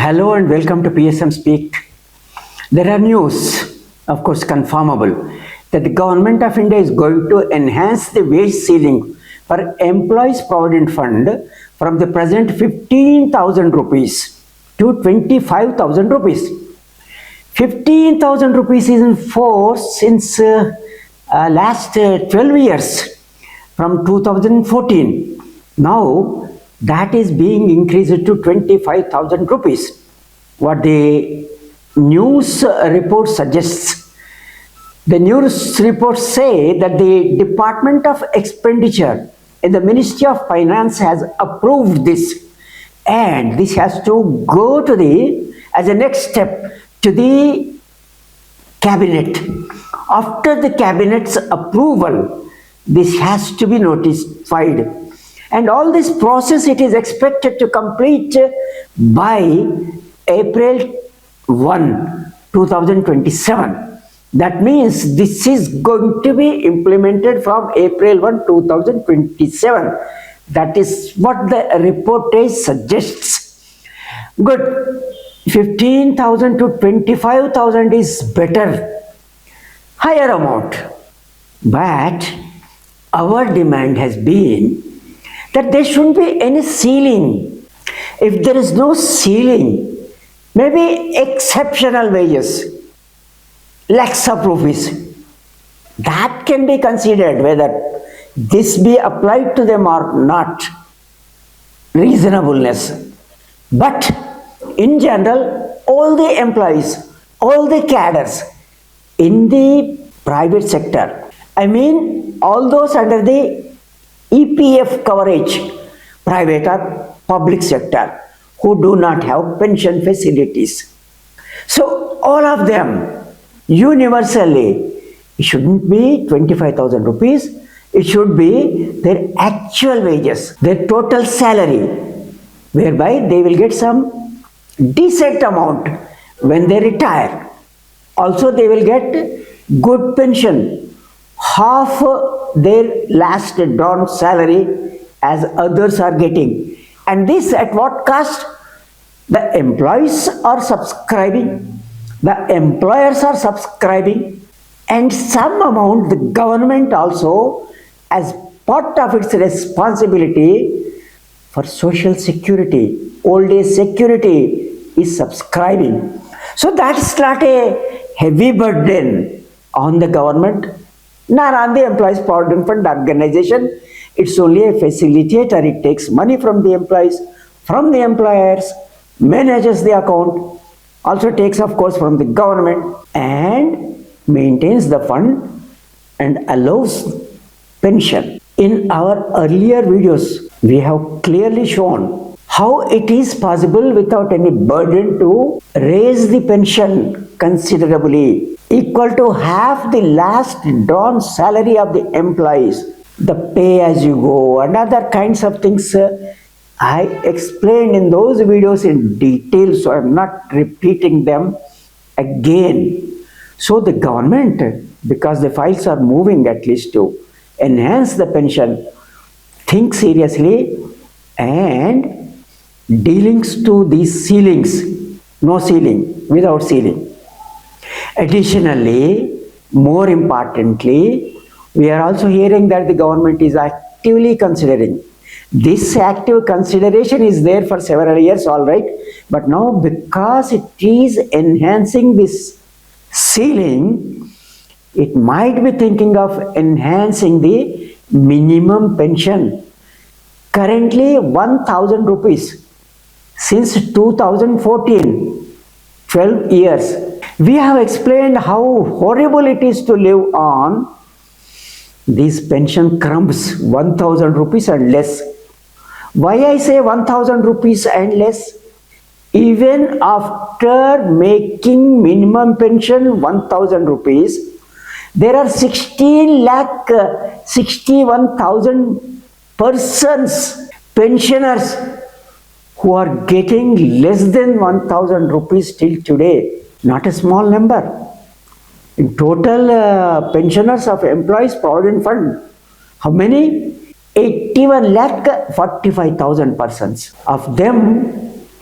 Hello and welcome to PSM Speak. There are news, of course confirmable, that the government of India is going to enhance the wage ceiling for employees provident fund from the present 15,000 rupees to 25,000 rupees. 15,000 rupees is in force since last 12 years from 2014. Now that is being increased to 25,000 rupees. What the news report suggests. The news reports say that the Department of Expenditure in the Ministry of Finance has approved this, and this has to go to as a next step to the cabinet. After the cabinet's approval, this has to be notified. And all this process, it is expected to complete by April 1, 2027. That means this is going to be implemented from April 1, 2027. That is what the reportage suggests. Good. 15,000 to 25,000 is better, higher amount. But our demand has been that there shouldn't be any ceiling. If there is no ceiling, maybe exceptional wages, lakhs of rupees, that can be considered whether this be applied to them or not, reasonableness. But in general, all the employees, all the cadres in the private sector, I mean all those under the EPF coverage, private or public sector, who do not have pension facilities. So all of them, universally, it shouldn't be 25,000 rupees, it should be their actual wages, their total salary, whereby they will get some decent amount when they retire. Also they will get good pension, half their last drawn salary as others are getting. And this at what cost? The employees are subscribing, the employers are subscribing, and some amount the government also, as part of its responsibility for social security, old age security, is subscribing. So that's not a heavy burden on the government nor on the Employees Provident Fund organization. It's only a facilitator. It takes money from the employees, from the employers, manages the account, also takes of course from the government, and maintains the fund and allows pension. In our earlier videos, we have clearly shown how it is possible without any burden to raise the pension considerably, equal to half the last drawn salary of the employees, the pay as you go and other kinds of things. I explained in those videos in detail, so I am not repeating them again. So the government, because the files are moving at least to enhance the pension, think seriously and dealings to these ceilings, no ceiling, without ceiling. Additionally, more importantly, we are also hearing that the government is actively considering. This active consideration is there for several years, all right, but now because it is enhancing this ceiling, it might be thinking of enhancing the minimum pension. Currently 1,000 rupees since 2014, 12 years. We have explained how horrible it is to live on these pension crumbs, 1,000 rupees and less. Why I say 1,000 rupees and less? Even after making minimum pension 1,000 rupees, there are 61,000 persons, pensioners, who are getting less than 1,000 rupees till today. Not a small number. In total pensioners of Employees Provident Fund, how many? 81 lakh 45,000 persons. Of them,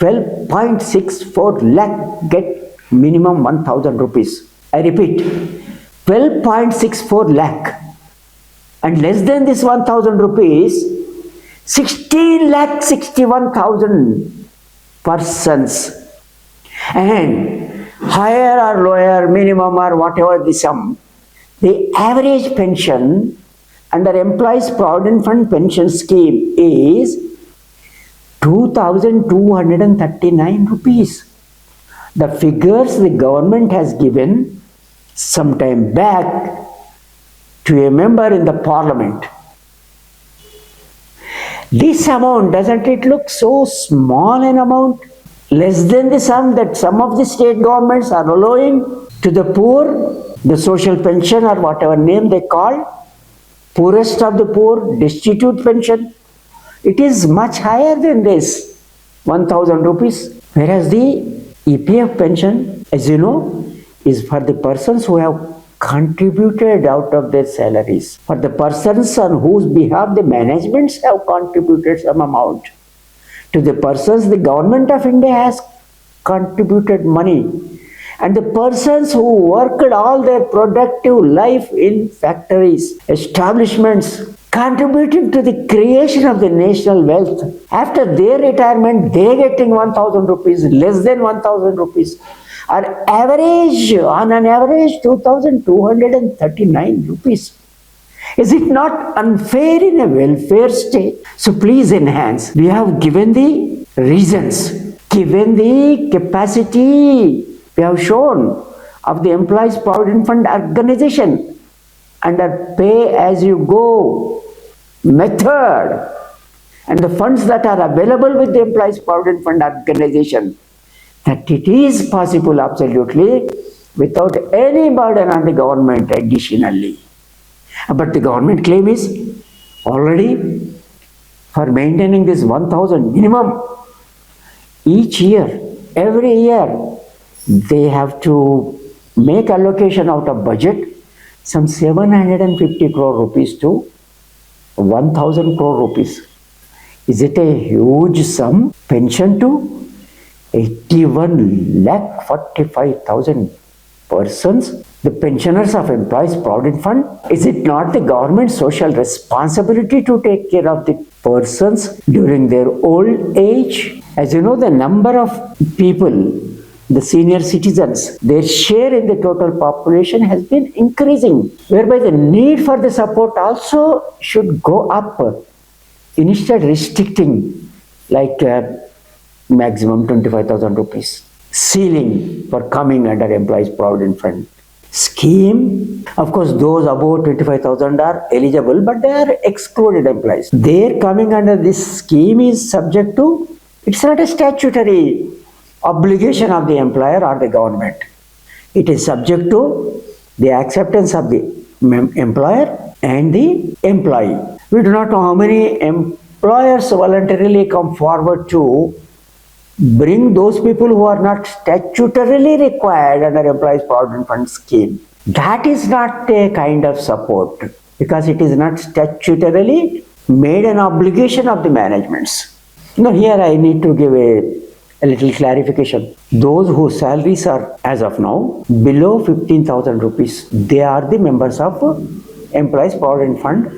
12.64 lakh get minimum 1000 rupees. I repeat, 12.64 lakh. And less than this 1000 rupees, 16 lakh 61,000 persons. And higher or lower, minimum or whatever the sum, the average pension under Employees Provident Fund pension scheme is 2,239 rupees. The figures the government has given some time back to a member in the parliament. This amount, doesn't it look so small an amount? Less than the sum that some of the state governments are allowing to the poor, the social pension or whatever name they call, poorest of the poor, destitute pension. It is much higher than this, 1000 rupees. Whereas the EPF pension, as you know, is for the persons who have contributed out of their salaries. For the persons on whose behalf the managements have contributed some amount. To the persons the government of India has contributed money. And the persons who worked all their productive life in factories, establishments, contributing to the creation of the national wealth. After their retirement, they getting 1000 rupees, less than 1000 rupees. On an average 2,239 rupees. Is it not unfair in a welfare state? So please enhance. We have given the reasons, given the capacity we have shown of the Employees Provident Fund organization under pay as you go method and the funds that are available with the Employees Provident Fund organization, that it is possible absolutely without any burden on the government additionally. But the government claim is already for maintaining this 1000 minimum each year, every year, they have to make allocation out of budget some 750 crore rupees to 1000 crore rupees. Is it a huge sum? Pension to 81,45,000 persons, the pensioners of Employees Provident Fund. Is it not the government's social responsibility to take care of the persons during their old age? As you know, the number of people, the senior citizens, their share in the total population has been increasing, whereby the need for the support also should go up. Instead restricting like maximum 25,000 rupees ceiling for coming under Employees Provident Fund scheme. Of course, those above 25,000 are eligible, but they are excluded employees. Their coming under this scheme is subject to, it's not a statutory obligation of the employer or the government. It is subject to the acceptance of the employer and the employee. We do not know how many employers voluntarily come forward to bring those people who are not statutorily required under Employees Provident Fund scheme. That is not a kind of support because it is not statutorily made an obligation of the managements. Now here I need to give a little clarification. Those whose salaries are as of now below 15,000 rupees, they are the members of Employees Provident Fund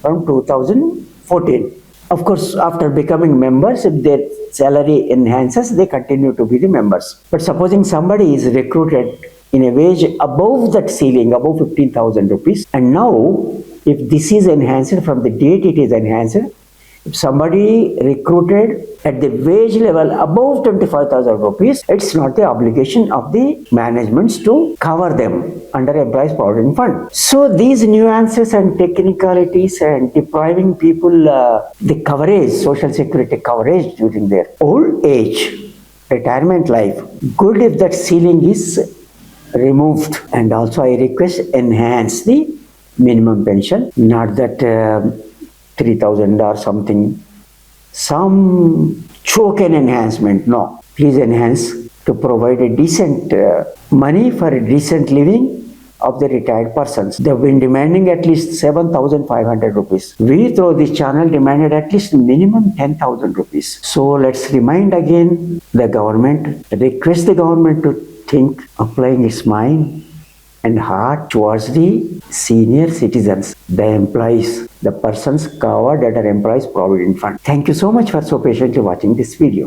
from 2014. Of course, after becoming members, if their salary enhances, they continue to be the members. But supposing somebody is recruited in a wage above that ceiling, above 15,000 rupees, and now if this is enhanced from the date it is enhanced, if somebody recruited at the wage level above 25,000 rupees, it's not the obligation of the managements to cover them under Employees Provident Fund. So these nuances and technicalities and depriving people the coverage, social security coverage during their old age, retirement life, good if that ceiling is removed. And also I request enhance the minimum pension, not that 3,000 or something, some token enhancement. No, please enhance to provide a decent money for a decent living of the retired persons. They've been demanding at least 7,500 rupees. We through this channel demanded at least minimum 10,000 rupees. So let's remind again the government, request the government to think, applying its mind and heart towards the senior citizens, the employees, the persons covered under employees provident fund. Thank you so much for so patiently watching this video.